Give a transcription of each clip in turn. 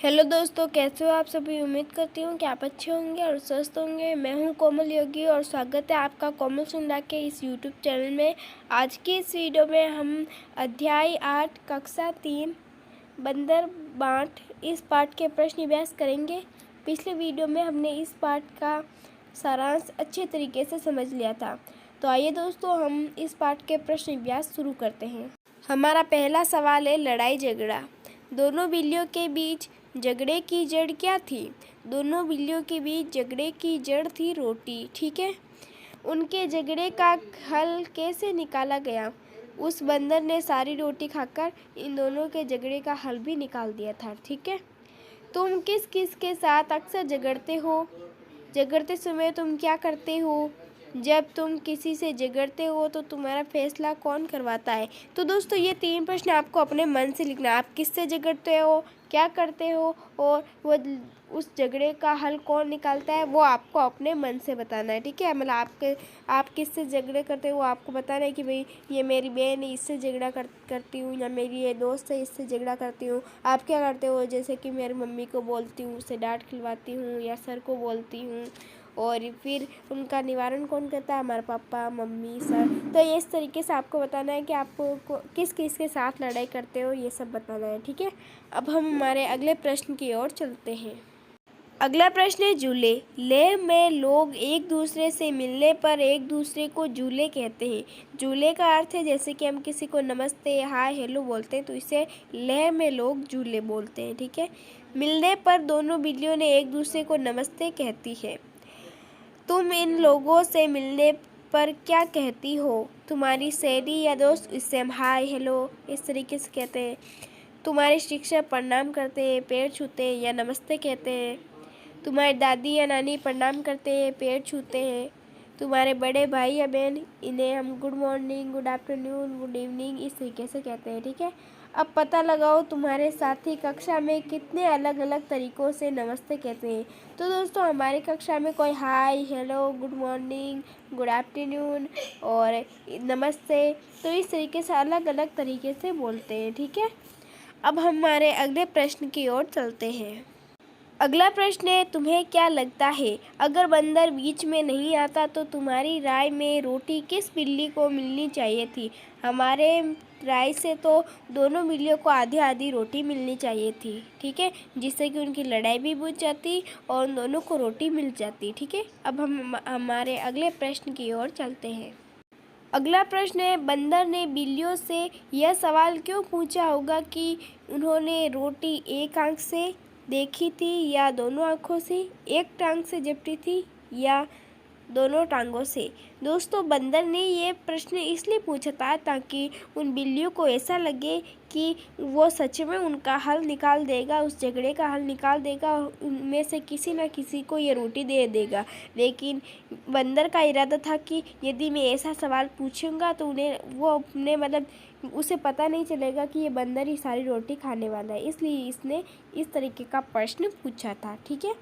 Hello दोस्तों, कैसे हो आप सभी। उम्मीद करती हूँ कि आप अच्छे होंगे और स्वस्थ होंगे। मैं हूँ कोमल योगी और स्वागत है आपका कोमल सुंडा के इस यूट्यूब चैनल में। आज की इस वीडियो में हम अध्याय 8 कक्षा 3 बंदर बांट इस पाठ के प्रश्न अभ्यास करेंगे। पिछले वीडियो में हमने इस पाठ का सारांश अच्छे तरीके से समझ लिया था। तो आइए दोस्तों, हम इस पाठ के प्रश्न अभ्यास शुरू करते हैं। हमारा पहला सवाल है लड़ाई झगड़ा। दोनों बिल्लियों के बीच झगड़े की जड़ क्या थी। दोनों बिल्लियों के बीच झगड़े की जड़ थी रोटी। ठीक है, उनके झगड़े का हल कैसे निकाला गया। उस बंदर ने सारी रोटी खाकर इन दोनों के झगड़े का हल भी निकाल दिया था। ठीक है, तुम किस किस के साथ अक्सर झगड़ते हो। झगड़ते समय तुम क्या करते हो। जब तुम किसी से झगड़ते हो तो तुम्हारा फैसला कौन करवाता है। तो दोस्तों, ये 3 प्रश्न आपको अपने मन से लिखना है। आप किससे झगड़ते हो, क्या करते हो और वो उस झगड़े का हल कौन निकालता है, वो आपको अपने मन से बताना है। ठीक है, मतलब आप किससे झगड़े करते हो वो आपको बताना है कि भाई ये मेरी बहन है, इससे झगड़ा करती हूँ, या मेरी ये दोस्त है, इससे झगड़ा करती हूँ। आप क्या करते हो, जैसे कि मेरी मम्मी को बोलती हूँ, उससे डांट खिलवाती हूँ, या सर को बोलती हूँ, और फिर उनका निवारण कौन करता है, हमारे पापा मम्मी सर। तो ये इस तरीके से आपको बताना है कि आपको किस किस के साथ लड़ाई करते हो, ये सब बताना है। ठीक है, अब हम हमारे अगले प्रश्न की ओर चलते हैं। अगला प्रश्न है जूले। लेह में लोग एक दूसरे से मिलने पर एक दूसरे को जूले कहते हैं। जूले का अर्थ है, जैसे कि हम किसी को नमस्ते हाय हेलो बोलते हैं, तो इसे लेह में लोग जूले बोलते हैं। ठीक है, मिलने पर दोनों बिल्लियों ने एक दूसरे को नमस्ते कहती है। तुम इन लोगों से मिलने पर क्या कहती हो। तुम्हारी सहेली या दोस्त, इससे हम हाय हेलो इस तरीके से कहते हैं। तुम्हारे शिक्षक प्रणाम करते हैं, पैर छूते हैं या नमस्ते कहते हैं। तुम्हारी दादी या नानी प्रणाम करते हैं, पैर छूते हैं। तुम्हारे बड़े भाई या बहन, इन्हें हम good morning, good afternoon, good evening इस तरीके से कहते हैं। ठीक है, अब पता लगाओ तुम्हारे साथी कक्षा में कितने अलग अलग तरीक़ों से नमस्ते कहते हैं। तो दोस्तों, हमारी कक्षा में कोई hi hello good morning good afternoon और नमस्ते, तो इस तरीके से अलग अलग तरीके से बोलते हैं। ठीक है, अब हमारे अगले प्रश्न की ओर चलते हैं। अगला प्रश्न है, तुम्हें क्या लगता है अगर बंदर बीच में नहीं आता तो तुम्हारी राय में रोटी किस बिल्ली को मिलनी चाहिए थी। हमारे राय से तो दोनों बिल्लियों को आधी आधी रोटी मिलनी चाहिए थी। ठीक है, जिससे कि उनकी लड़ाई भी बुझ जाती और उन दोनों को रोटी मिल जाती। ठीक है, अब हम हमारे अगले प्रश्न की ओर चलते हैं। अगला प्रश्न है, बंदर ने बिल्लियों से यह सवाल क्यों पूछा होगा कि उन्होंने रोटी एक आंख से देखी थी या दोनों आँखों से, एक टांग से झपटी थी या दोनों टांगों से। दोस्तों, बंदर ने ये प्रश्न इसलिए पूछा था ताकि उन बिल्लियों को ऐसा लगे कि वो सच में उनका हल निकाल देगा, उस झगड़े का हल निकाल देगा और उनमें से किसी न किसी को ये रोटी दे देगा। लेकिन बंदर का इरादा था कि यदि मैं ऐसा सवाल पूछूंगा तो वो अपने मतलब उसे पता नहीं चलेगा कि ये बंदर ही सारी रोटी खाने वाला है, इसलिए इसने इस तरीके का प्रश्न पूछा था। ठीक है,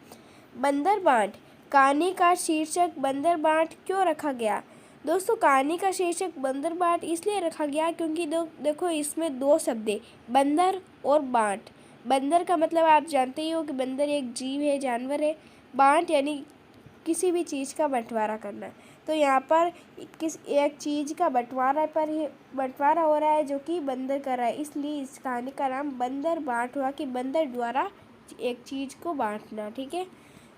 बंदर बांट। कहानी का शीर्षक बंदर बांट क्यों रखा गया। दोस्तों, कहानी का शीर्षक बंदर बांट इसलिए रखा गया क्योंकि देखो इसमें 2 शब्द है, बंदर और बांट। बंदर का मतलब आप जानते ही हो कि बंदर एक जीव है, जानवर है। बांट यानी किसी भी चीज़ का बंटवारा करना। तो यहाँ पर किस एक चीज़ का बंटवारा हो रहा है जो कि बंदर कर रहा है, इसलिए इस कहानी का नाम बंदर बांट हुआ कि बंदर द्वारा एक चीज़ को बांटना। ठीक है,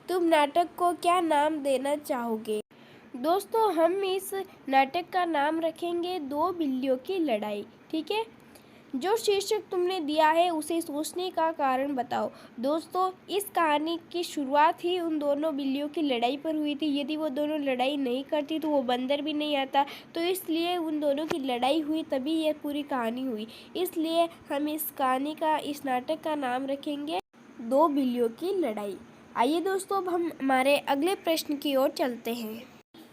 तुम नाटक को क्या नाम देना चाहोगे। दोस्तों, हम इस नाटक का नाम रखेंगे 2 बिल्लियों की लड़ाई। ठीक है, जो शीर्षक तुमने दिया है उसे सोचने का कारण बताओ। दोस्तों, इस कहानी की शुरुआत ही उन दोनों बिल्लियों की लड़ाई पर हुई थी। यदि वो दोनों लड़ाई नहीं करती तो वो बंदर भी नहीं आता, तो इसलिए उन दोनों की लड़ाई हुई, तभी ये पूरी कहानी हुई। इसलिए हम इस कहानी का, इस नाटक का नाम रखेंगे 2 बिल्लियों की लड़ाई। आइए दोस्तों, अब हम हमारे अगले प्रश्न की ओर चलते हैं।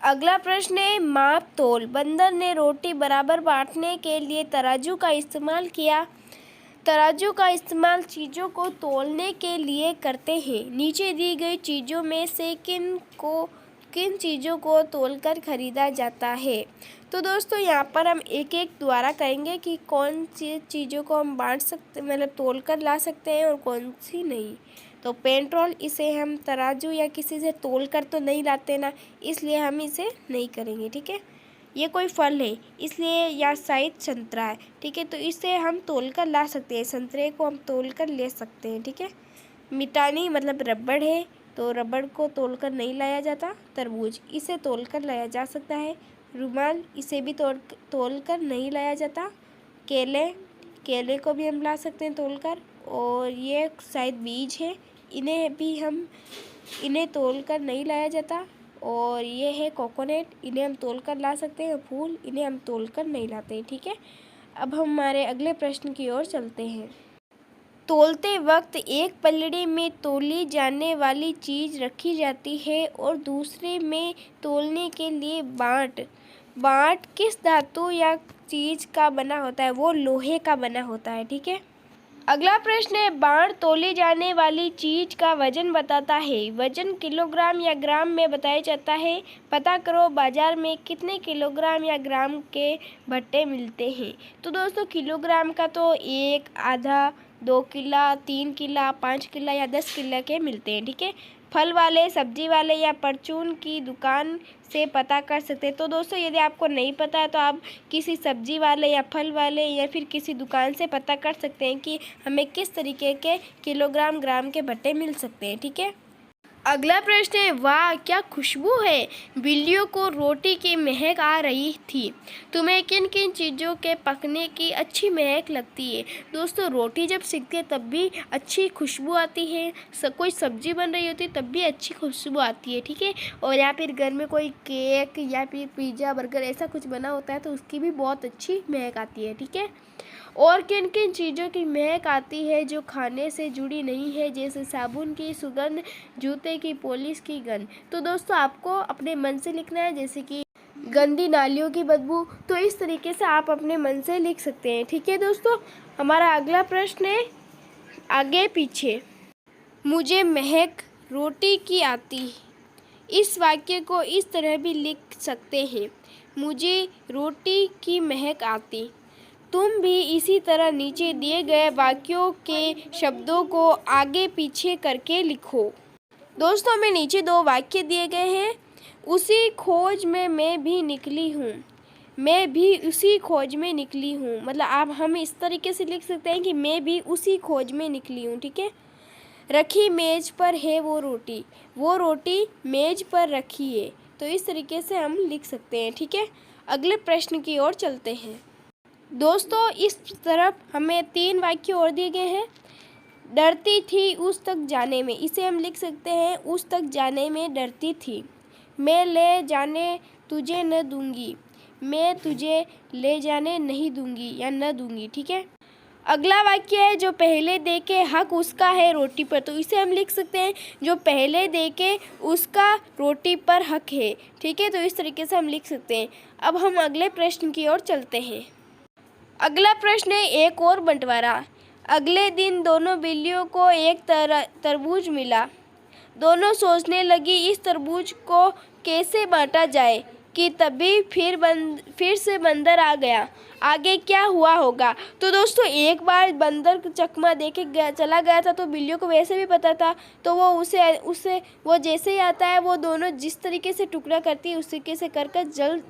अगला प्रश्न है माप तोल। बंदर ने रोटी बराबर बांटने के लिए तराजू का इस्तेमाल किया। तराजू का इस्तेमाल चीज़ों को तोलने के लिए करते हैं। नीचे दी गई चीज़ों में से किन को किन चीज़ों को तोलकर खरीदा जाता है। तो दोस्तों यहाँ पर हम एक एक द्वारा करेंगे कि कौन सी चीज़ों को हम बांट सकते मतलब तोलकर ला सकते हैं और कौन सी नहीं। तो पेट्रोल, इसे हम तराजू या किसी से तोलकर तो नहीं लाते ना, इसलिए हम इसे नहीं करेंगे, ठीक है। ये कोई फल है इसलिए, या शायद संतरा है, ठीक है, तो इसे हम तोलकर ला सकते हैं, संतरे को हम तोलकर ले सकते हैं, ठीक है। मिटानी मतलब रबड़ है, तो रबड़ को तोलकर नहीं लाया जाता। तरबूज, इसे तोलकर लाया जा सकता है। रुमाल, इसे भी तोलकर नहीं लाया जाता। केले को भी हम ला सकते हैं तोलकर। और ये शायद बीज है, इन्हें तोलकर नहीं लाया जाता। और ये है कोकोनट, इन्हें हम तोलकर ला सकते हैं। फूल, इन्हें हम तोलकर नहीं लाते हैं, ठीक है। अब हम हमारे अगले प्रश्न की ओर चलते हैं। तोलते वक्त एक पलड़े में तोली जाने वाली चीज़ रखी जाती है और दूसरे में तोलने के लिए बाट किस धातु या चीज़ का बना होता है? वो लोहे का बना होता है, ठीक है। अगला प्रश्न है, बाण तोली जाने वाली चीज का वजन बताता है। वजन किलोग्राम या ग्राम में बताया जाता है। पता करो बाजार में कितने किलोग्राम या ग्राम के भट्टे मिलते हैं। तो दोस्तों किलोग्राम का तो 1, आधा, 2 किला, 3 किला, 5 किला या 10 किला के मिलते हैं, ठीक है। फल वाले, सब्जी वाले या परचून की दुकान से पता कर सकते हैं। तो दोस्तों यदि आपको नहीं पता है तो आप किसी सब्जी वाले या फल वाले या फिर किसी दुकान से पता कर सकते हैं कि हमें किस तरीके के किलोग्राम, ग्राम के भट्टे मिल सकते हैं, ठीक है। अगला प्रश्न है, वाह क्या खुशबू है। बिल्लियों को रोटी की महक आ रही थी। तुम्हें किन किन चीज़ों के पकने की अच्छी महक लगती है? दोस्तों रोटी जब सिकती है तब भी अच्छी खुशबू आती है। कोई सब्जी बन रही होती है तब भी अच्छी खुशबू आती है, ठीक है। और या फिर घर में कोई केक या फिर पिज़्ज़ा, बर्गर ऐसा कुछ बना होता है तो उसकी भी बहुत अच्छी महक आती है, ठीक है। और किन किन चीज़ों की महक आती है जो खाने से जुड़ी नहीं है, जैसे साबुन की सुगंध, जूते की पॉलिश की गंध। तो दोस्तों आपको अपने मन से लिखना है, जैसे कि गंदी नालियों की बदबू। तो इस तरीके से आप अपने मन से लिख सकते हैं, ठीक है दोस्तों। हमारा अगला प्रश्न है, आगे पीछे। मुझे महक रोटी की आती। इस वाक्य को इस तरह भी लिख सकते हैं, मुझे रोटी की महक आती। तुम भी इसी तरह नीचे दिए गए वाक्यों के शब्दों को आगे पीछे करके लिखो। दोस्तों में नीचे 2 वाक्य दिए गए हैं। उसी खोज में मैं भी निकली हूँ। मैं भी उसी खोज में निकली हूँ, मतलब हम इस तरीके से लिख सकते हैं कि मैं भी उसी खोज में निकली हूँ, ठीक है। रखी मेज पर है वो रोटी मेज पर रखी है। तो इस तरीके से हम लिख सकते हैं, ठीक है। अगले प्रश्न की ओर चलते हैं। दोस्तों इस तरफ हमें 3 वाक्य और दिए गए हैं। डरती थी उस तक जाने में, इसे हम लिख सकते हैं उस तक जाने में डरती थी। मैं ले जाने तुझे न दूंगी, मैं तुझे ले जाने नहीं दूंगी या न दूंगी, ठीक है। अगला वाक्य है, जो पहले दे के हक उसका है रोटी पर। तो इसे हम लिख सकते हैं जो पहले दे के उसका रोटी पर हक है, ठीक है। तो इस तरीके से हम लिख सकते हैं। अब हम अगले प्रश्न की ओर चलते हैं। अगला प्रश्न है, एक और बंटवारा। अगले दिन दोनों बिल्लियों को एक तरबूज मिला। दोनों सोचने लगी इस तरबूज को कैसे बांटा जाए कि तभी फिर से बंदर आ गया। आगे क्या हुआ होगा? तो दोस्तों एक बार बंदर चकमा देके चला गया था, तो बिल्लियों को वैसे भी पता था, तो वो उसे वो जैसे ही आता है वो दोनों जिस तरीके से टुकड़ा करती है उस तरीके से कर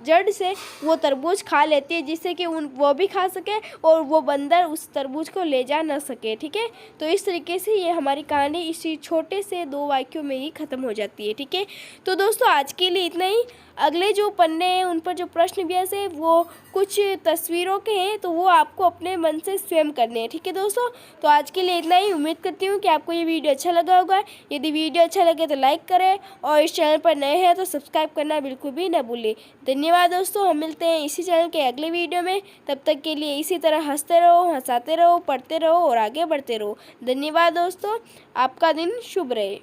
जड़ से वो तरबूज खा लेती है, जिससे कि वो भी खा सके और वो बंदर उस तरबूज को ले जा ना सके, ठीक है। तो इस तरीके से ये हमारी कहानी इसी छोटे से 2 वाक्यों में ही ख़त्म हो जाती है, ठीक है। तो दोस्तों आज के लिए इतना ही। अगले जो पन्ने हैं उन पर जो प्रश्न व्यास है वो कुछ तस्वीरों के हैं, तो वो आपको अपने मन से स्वयं करने हैं, ठीक है दोस्तों। तो आज के लिए इतना ही। उम्मीद करती हूँ कि आपको ये वीडियो अच्छा लगा होगा। यदि वीडियो अच्छा लगे तो लाइक करें और इस चैनल पर नए हैं तो सब्सक्राइब करना बिल्कुल भी ना भूलें। धन्यवाद दोस्तों, हम मिलते हैं इसी चैनल के अगले वीडियो में। तब तक के लिए इसी तरह हंसते रहो, हंसाते रहो, पढ़ते रहो और आगे बढ़ते रहो। धन्यवाद दोस्तों, आपका दिन शुभ रहे।